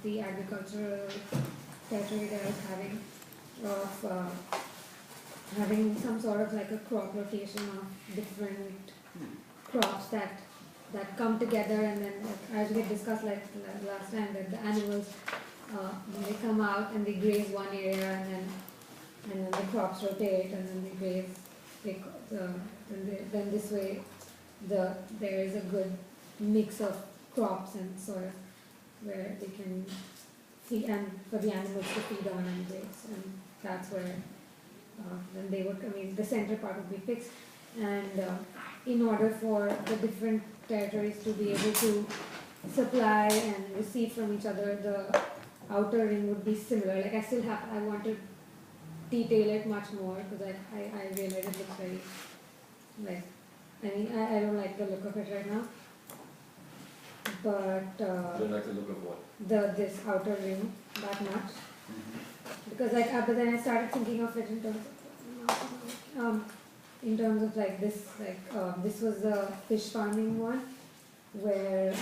the agricultural territory that I was having, of having some sort of like a crop rotation of different crops that come together, and then as we had discussed like last time, that the animals they come out and they graze one area, and then the crops rotate, and then they graze. Then this way, there is a good mix of crops and soil where they can feed, and for the animals to feed on and graze, and that's where then they would. I mean, the center part would be fixed, and in order for the different territories to be able to supply and receive from each other, the outer ring would be similar. Like I want to detail it much more, because I realize it looks very, like, I mean, I don't like the look of it right now. But You don't like the look of what? this outer ring that much. Because but then I started thinking of it in terms of like this, this was the fish farming one, where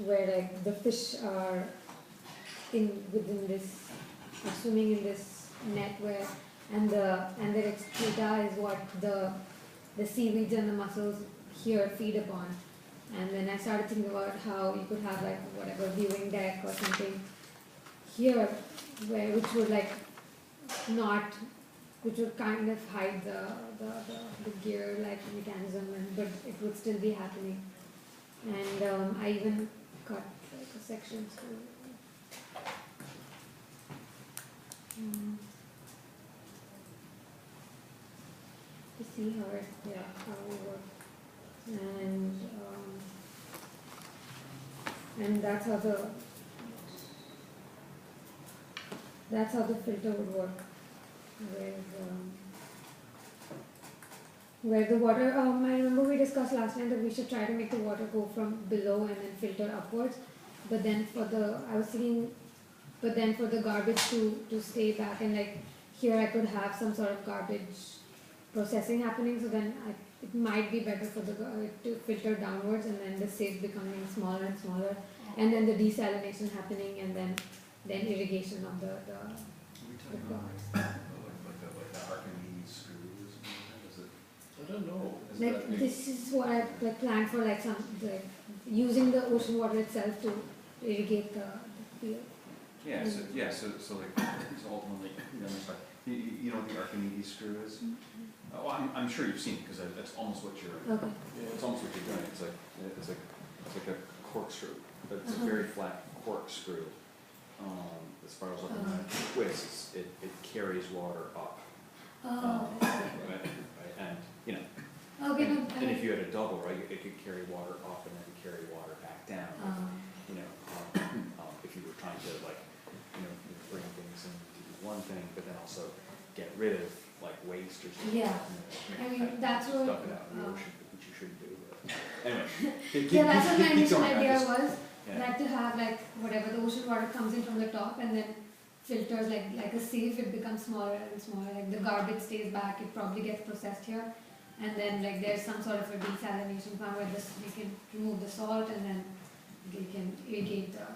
like the fish are within this, swimming in this net where, and their excreta is what the seaweeds and the mussels here feed upon. And then I started thinking about how you could have like whatever viewing deck or something here, which would like which would kind of hide the gear like mechanism, but it would still be happening. And I even cut like a section to see how it works. And that's how the filter would work, where the water, I remember we discussed last time that we should try to make the water go from below and then filter upwards, but then for the garbage to stay back, and like here I could have some sort of garbage processing happening, so then it might be better for to filter downwards, and then the sieve becoming smaller and smaller, and then the desalination happening, and then irrigation of the crops. Like the Archimedes screws? Is it? I don't know. Like this is what I planned for, like using the ocean water itself to irrigate the field. Yeah. So ultimately, you know what the Archimedes screw is? Well, I'm sure you've seen it, because that's almost what you're. Okay. It's almost what you're doing. It's like a corkscrew, but it's a very flat corkscrew. As far as looking at it twists, it carries water up. Right? And you know. Okay. And if you had a double, right, it could carry water up and then carry water back down. You know, if you were trying to bring things in to do one thing, but then also get rid of like waste or something. Yeah. I mean, that's what. Stuff it out in the ocean, which you shouldn't do. But anyway. Yeah, that's what my initial idea was. Yeah. Like to have like whatever the ocean water comes in from the top, and then filters like a sieve, it becomes smaller and smaller. Like the garbage stays back, it probably gets processed here, and then like there's some sort of a desalination plant where you can remove the salt, and then you can irrigate the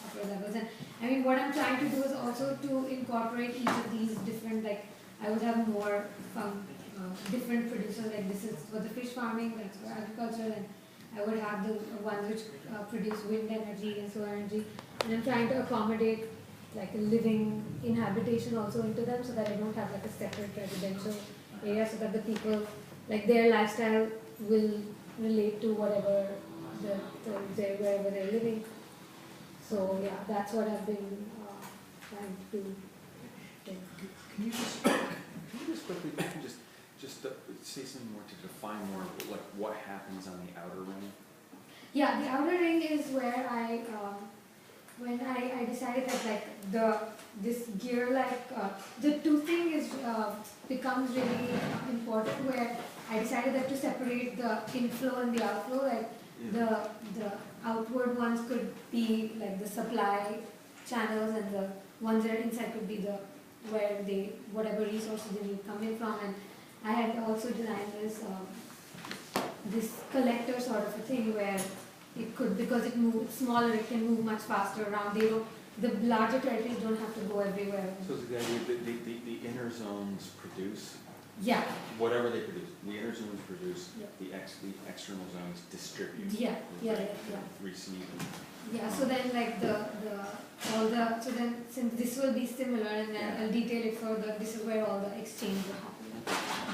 upper levels. And I mean, what I'm trying to do is also to incorporate each of these different, like I would have more different producers. Like this is for the fish farming, that's for agriculture, and I would have the ones which produce wind energy and solar energy, and I'm trying to accommodate like a living inhabitation also into them, so that I don't have like a separate residential area, so that the people, like their lifestyle will relate to whatever wherever they're living. So yeah, that's what I've been trying to do. Can you just quickly just say something more to define more like what happens on the outer ring? Yeah, the outer ring is where when I decided that like this gear the toothing is becomes really important, where I decided that to separate the inflow and the outflow, like the outward ones could be like the supply channels, and the ones that are inside could be where whatever resources they need coming from. And I had also designed this collector sort of a thing, where it could, because it moves smaller, it can move much faster around. They don't, the larger territories don't have to go everywhere. So the idea, the inner zones produce Yeah, whatever they produce. The inner zones produce, Yeah. the external zones distribute. yeah, yeah, yeah, yeah. Receive. Yeah, so then like so then since this will be similar and then Yeah. I'll detail it further, this is where all the exchange will happen.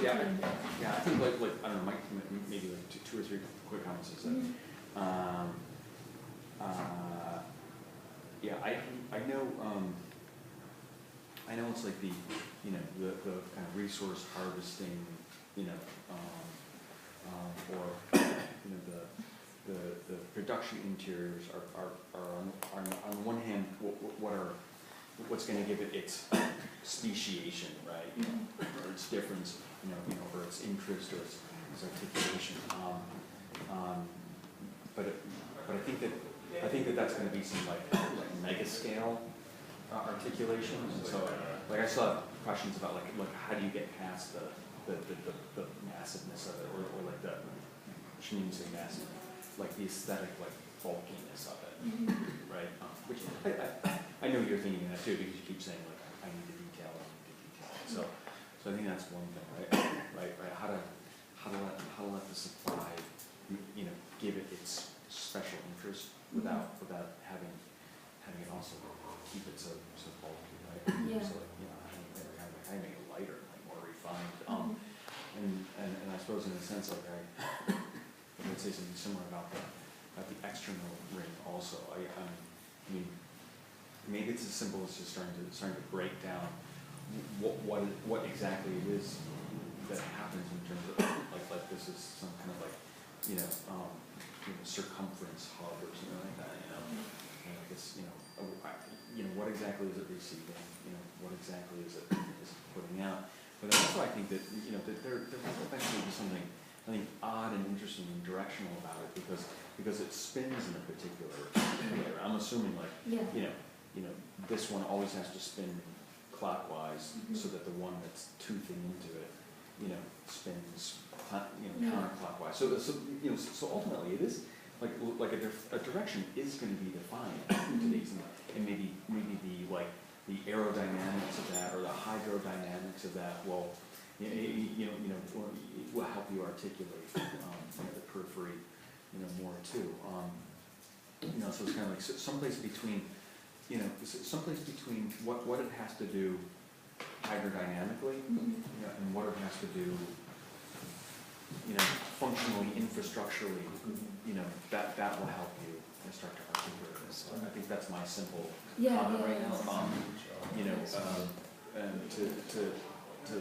Yeah, yeah, I think like I don't know, maybe like two or three quick comments is that, Mhm. yeah, I know it's like the kind of resource harvesting, or the production interiors are on the one hand what's going to give it its speciation, right? Or its difference, or its interest or its articulation. But I think that that's going to be some like mega scale articulation. And so like I still have questions about like how do you get past the massiveness of it, or like the I shouldn't even say massive, like the aesthetic like bulkiness of it, right? Which I know you're thinking that too, because you keep saying like I need the detail, I need the detail. So I think that's one thing, right? Right. How to let the supply, give it its special interest without having it also keep it so bulky, right? Yeah. So how do you make it lighter, like more refined? And I suppose in a sense, like I would say something similar about the external ring also. I mean, maybe it's as simple as just starting to break down what exactly it is that happens in terms of like this is some kind of like circumference hub or something like that. And I guess what exactly is it receiving? What exactly is it putting out? But also I think that that there will eventually be something I think odd and interesting and directional about it because it spins in a particular way. I'm assuming like this one always has to spin clockwise so that the one that's toothing into it spins counterclockwise. So ultimately it is like a direction is going to be defined to these, and maybe the aerodynamics of that or the hydrodynamics of that will will help you articulate the periphery more too. So it's kind of like someplace between what it has to do hydrodynamically and what it has to do functionally, infrastructurally, that will help you start to articulate this. I think that's my simple comment right now. And to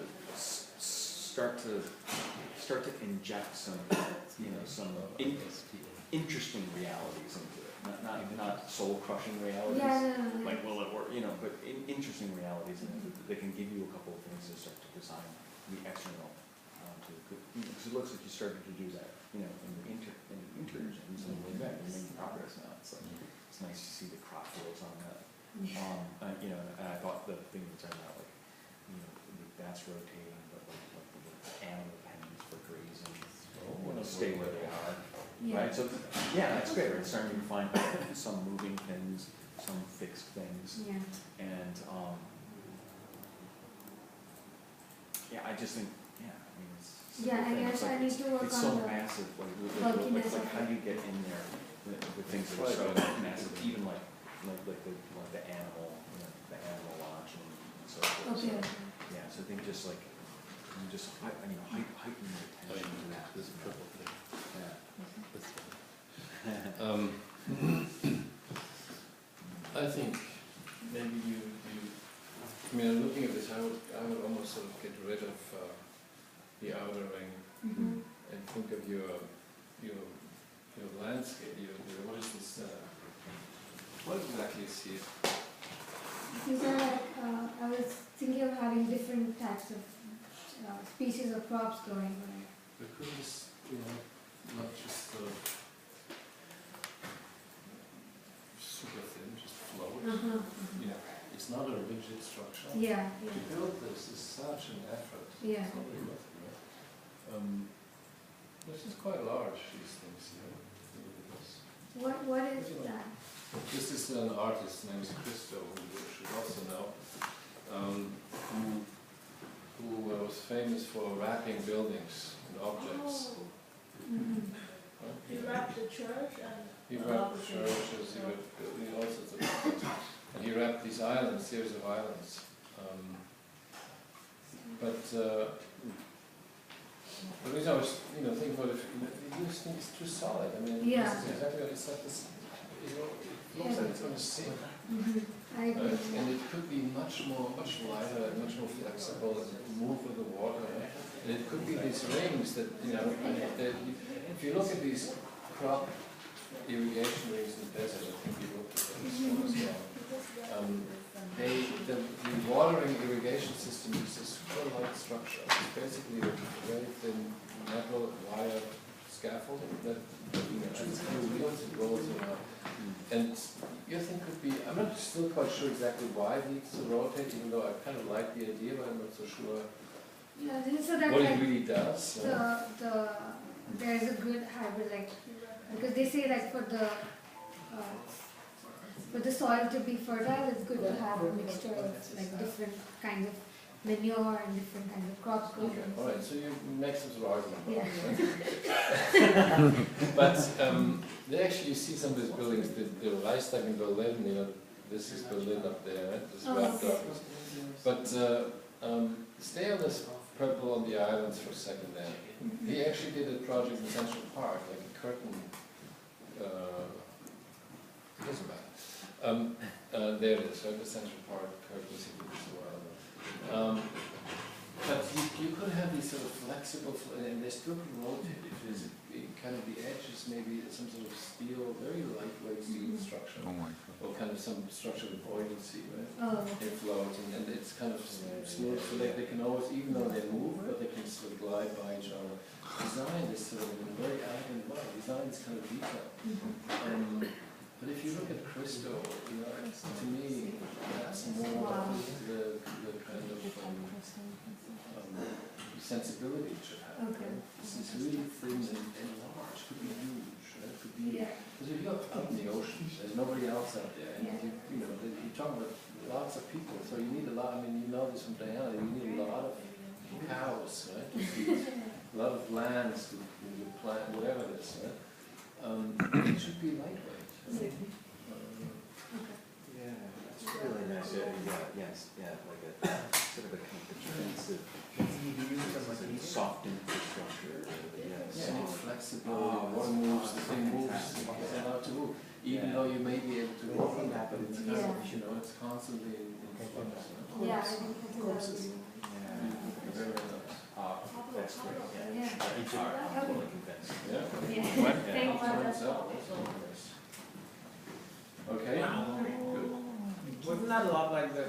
start to inject some interesting realities into it, not soul crushing realities. Like will it work? But interesting realities in it that can give you a couple of things to start to design the external. Because it looks like you started to do that, in the interiors and some way back. You're making progress now. It's nice to see the crop fields on that. And I thought the thing you were talking about, that's rotating, but like the animal pens for grazing, stay where they are, right? So that's great. Right? It's starting to find some moving things, some fixed things, and I just think. I guess I need to work it's on so the massive, bulkiness like of how it. do you get in there with things that are so massive, even like the animal, the animal launching and so forth. Okay. Yeah, so I think just heighten your attention to that. This is a triple thing. Yeah. I think maybe I'm looking at this, I would almost sort of get rid of the outer ring and think of your landscape. What is this? What exactly is here? These are like, I was thinking of having different types of species of crops growing. Because it's, not just super thin, just float. It's not a rigid structure. To build this is such an effort. It's not really worth it, right? This is quite large, these things here. Look at this. What is that? This is an artist named Christo, who you should also know, who was famous for wrapping buildings and objects. He wrapped the church and He wrapped churches, he wrapped buildings, all sorts of things. And he wrapped these islands, series of islands. The reason I was, thinking about it, you just think it's too solid. I mean, Yeah. this is exactly what it's like this, it looks like it's going to sink. I agree. And it could be much lighter and much more flexible and move with the water. And it could be these rings that, if you look at these crop irrigation rings in the desert, I think you looked at this one as well. The watering irrigation system is a super light structure. It's basically a very thin metal wire scaffold that has two wheels, it rolls around. And your thing could be, I'm not still quite sure exactly why it needs to rotate, even though I kind of like the idea, but I'm not so sure Yeah, so that what it like really does. there's a good hybrid, like, because they say like for the soil to be fertile, it's good to have a mixture of like different kinds of manure and different kinds of crops growing. Okay, all right, so you make some sort of argument. Yeah. But they actually, you see some of these buildings, the Reichstag in Berlin, this is Berlin up there, right? This wrapped up. But stay on this purple on the islands for a second there. He actually did a project in Central Park, like a curtain, it doesn't matter. There it is, right, the Central Park curtains, he did this a while ago. But you could have these sort of flexible, and they still can rotate if there's kind of the edges, maybe some sort of steel, very lightweight steel structure, or kind of some structure with buoyancy, right? Oh. It floats, and it's kind of smooth, so they can always, even though they move, but they can sort of glide by each other. Design is sort of in a very elegant way. Design is kind of detailed. But if you look at Christo, to me, that's more the kind of sensibility it should have. Okay. It's really thin and large, could be huge. Right? Could be, Yeah. because if you're out in the ocean, there's nobody else out there, and Yeah. you're talking about lots of people, so you need a lot. I mean, you know this from Diana. You need a lot of cows, right? To feed, a lot of lands to plant, whatever it is, right? It should be lightweight. Yeah, it's really nice. Like a sort of a comprehensive, soft infrastructure. Yeah, and it's flexible. Water moves, the thing moves, it's allowed to move. Even though you may be able to walk on that, but it's kind of, it's constantly in flux. Yeah, I think that's Very nice. That's great. Yeah. I'm totally convinced. Yeah. Yeah. Thank you. Okay. Good. wasn't that a lot like the